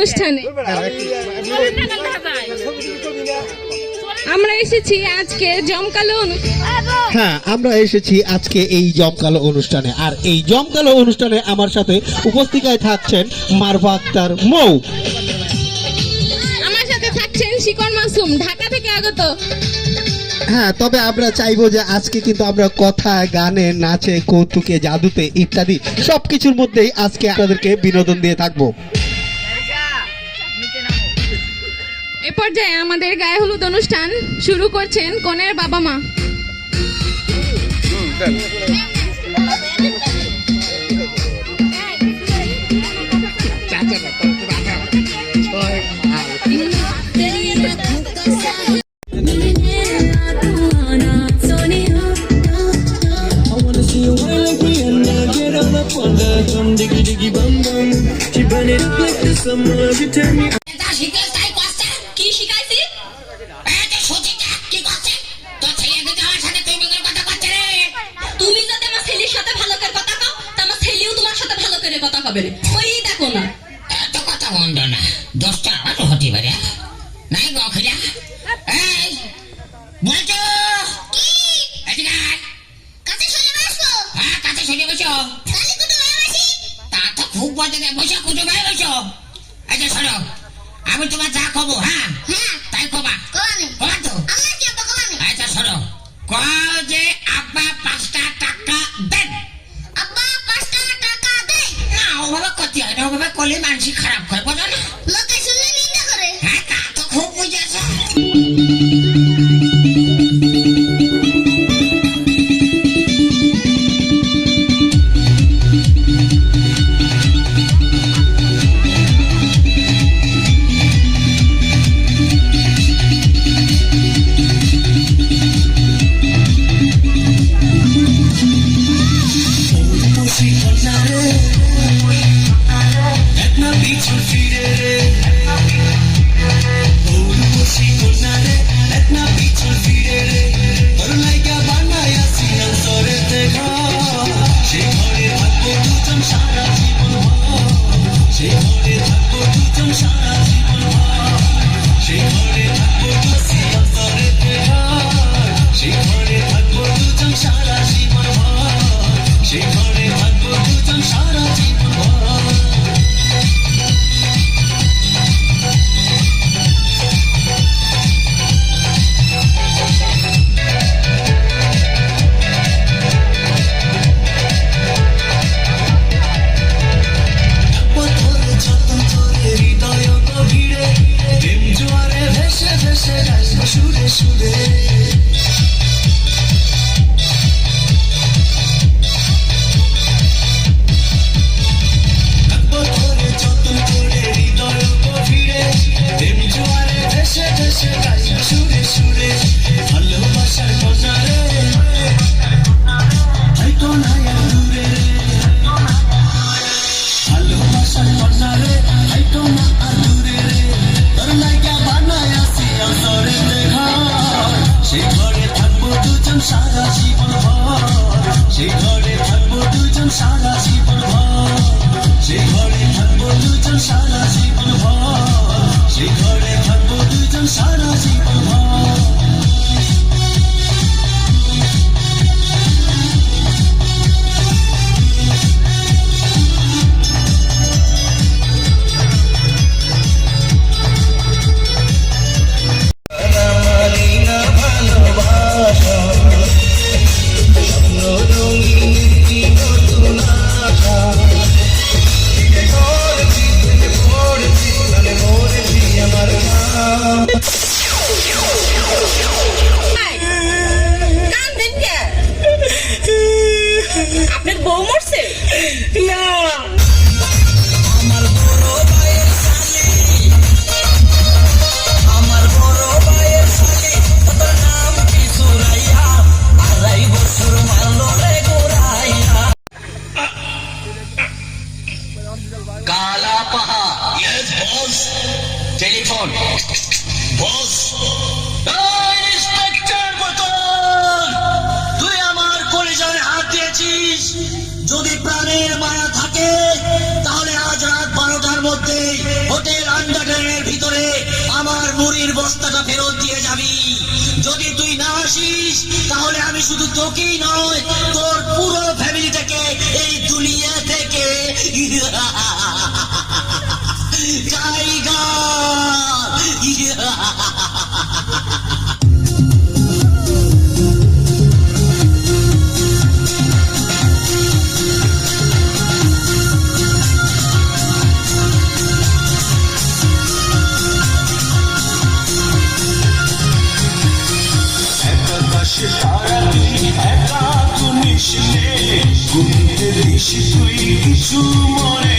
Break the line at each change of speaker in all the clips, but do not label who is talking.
অনুষ্ঠানে আমরা এসেছি আজকে জমকালো
হ্যাঁ আমরা এসেছি আজকে এই জমকালো অনুষ্ঠানে, আর এই জমকালো অনুষ্ঠানে আমার সাথে উপস্থিতায় থাকছেন মারফা আক্তার মৌ,
আমার সাথে থাকছেন শিকর মাসুম ঢাকা থেকে আগত।
হ্যাঁ তবে আমরা চাইবো যে আজকে কিন্তু আমরা কথা গানে নাচে কৌতুকে জাদুতে ইত্যাদি সবকিছুর মধ্যেই আজকে আপনাদেরকে বিনোদন দিয়ে থাকবো।
এ পর্যায়ে আমাদের গায়ে হলুদ অনুষ্ঠান শুরু করছেন কনের বাবা মা।
ওই দেখো না এত কথা বন্ধ না, 10টা আরো হতে পারে নাই গো খেলা। এই বলছো কি এদিকে কাছে সরে বসো। হ্যাঁ কাছে সরে বসো। তাহলে কুটু ভাই বসি তা তো খুব বাজে বসো, কুটু ভাই বসো। আচ্ছা সরো, আমি তোমার যা খাবো হ্যাঁ হ্যাঁ তাই খাবা। কোনে কোন তো আমরা কি আব্বা কোনে। আচ্ছা সরো, কও যে আব্বা 5টা টাকা দেন। আব্বা 5টা টাকা দেন না, ওভাবে কত হয় না, ওভাবে করলে মানুষ খারাপ করে বোঝো না, লোকে শুনলে নিন্দা করে। হ্যাঁ তা তো খুব বুঝেছ।
আপনার বউ মরছে না?
काला पहा yes boss telephone boss inspector बतन তুই আমার কলিজারে হাত দিয়েছিস যদি প্রাণের মায়া থাকে তাহলে আজ রাত 12টার মধ্যে হোটেল আন্ডারটেনের ভিতরে আমার মুড়ির বস্তাটা ফেরত দিয়ে যাবি। যদি তুই না আসিস তাহলে আমি শুধু তোকেই নয় তোর পুরো ফ্যামিলিটাকে এই দুনিয়া থেকে
কিছু মনে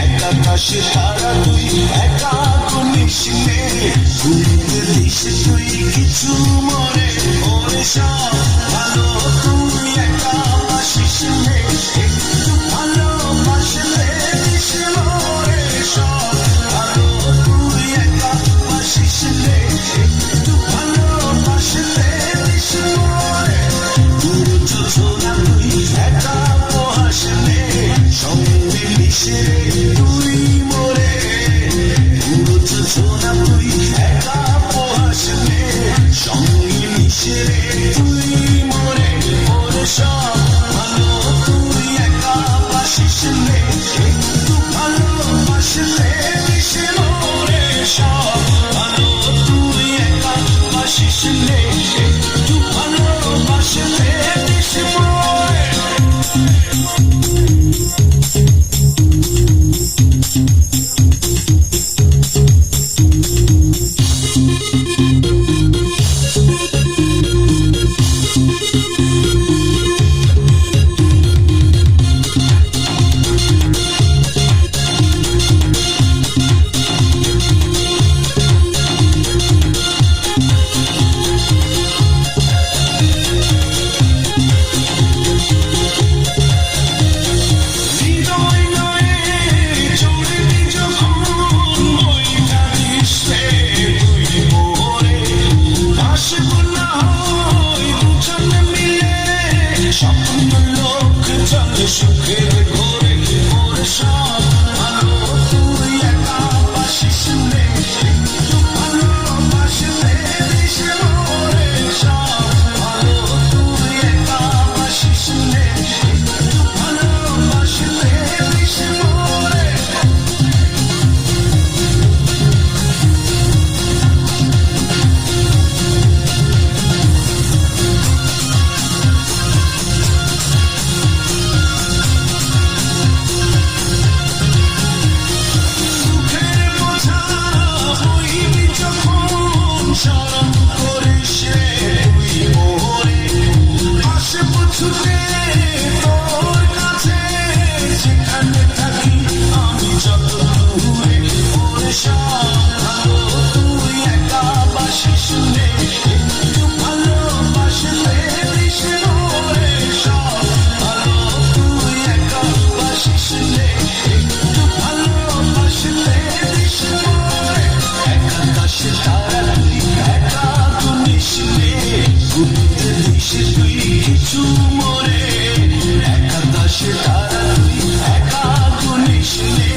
একাকাশে তারা তুই একা কনিস নে ঘুরতে দিস তুই কিছু মনে ওরে সব ভালো তুই একা বাসিস নে একটু ভালোবাসলে দিস মরে সব ভালো তুই একা বাসিস নে একটু ভালোবাসলে দিস মরে তুই ছোনা তুই একা পোহাসলে সঙ্গে মিশে তুই মরে পুরো ছোনা তুই একা পোহাসলে সঙ্গে মিশে তুই মরে ওরে সব ভালো তুই একা বাসিস নে একটু ভালোবাসলে মিশে মরে সব ভালো তুই একা বাসিস নে একটু ভালোবাসলে মিশে মরে সুখের ঘরে ওরে সব ভালো তুই একা বাসিস নে একটু ভালোবাসলে দিস মরে সব ভালো তুই একা বাসিস নে একটু ভালোবাসলে দিস মরে স্মরণ করিস রে তুই মোরে আসবো ছুটে তোর কাছে যেখানে থাকি আমি যত দূরে ওরে সব ভালো তুই একা বাসিস নে একটু ভালোবাসলে দিস মরে সব ভালো তুই একা বাসিস নে একটু ভালোবাসলে দিস মরে একাকাশে তারা একা কনিস নে ঘুরতে দিস তুই কিছু মরে একাকাশে তারা তুই একা কনিস নে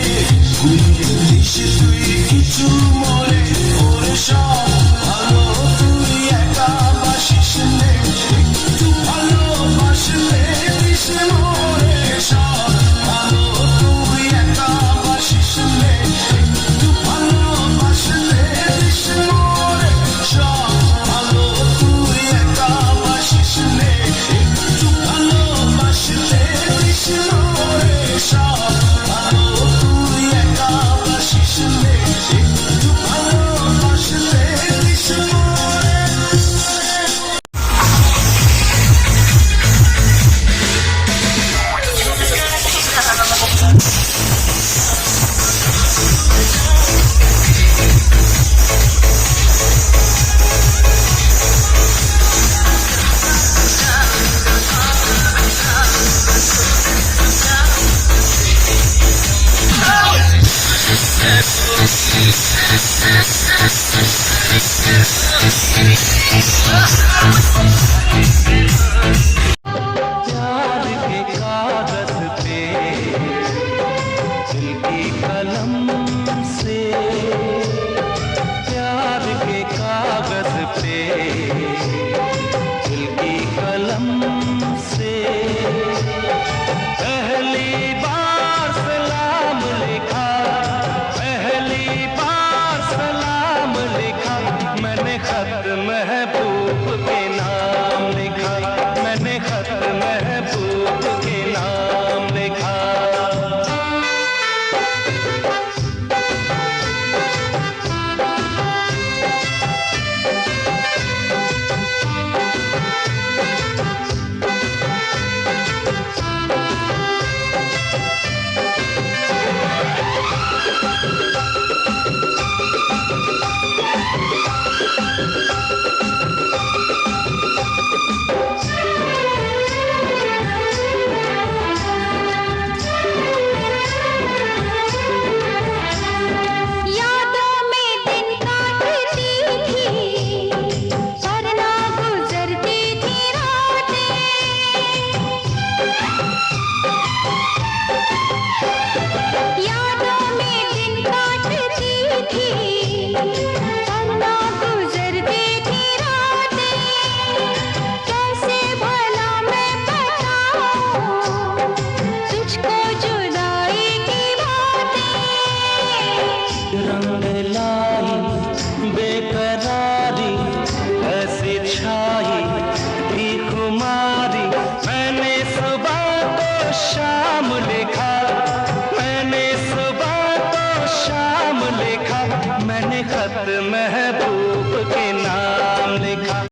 ঘুরতে দিস তুই কিছু মরে ওরে সব ভালো তুই একা বাসিস নে একটু ভালোবাসলে দিস মরে সব ভালো তুই একা বাসিস নে একটু ভালোবাসলে দিস মরে সব ভালো তুই একা বাসিস নে একটু ভালোবাসলে দিস মরে সব ভালো তুই একা বাসিস নে একটু ভালোবাসলে দিস মরে
प्यार के कागज पे दिल की कलम खत महबूब के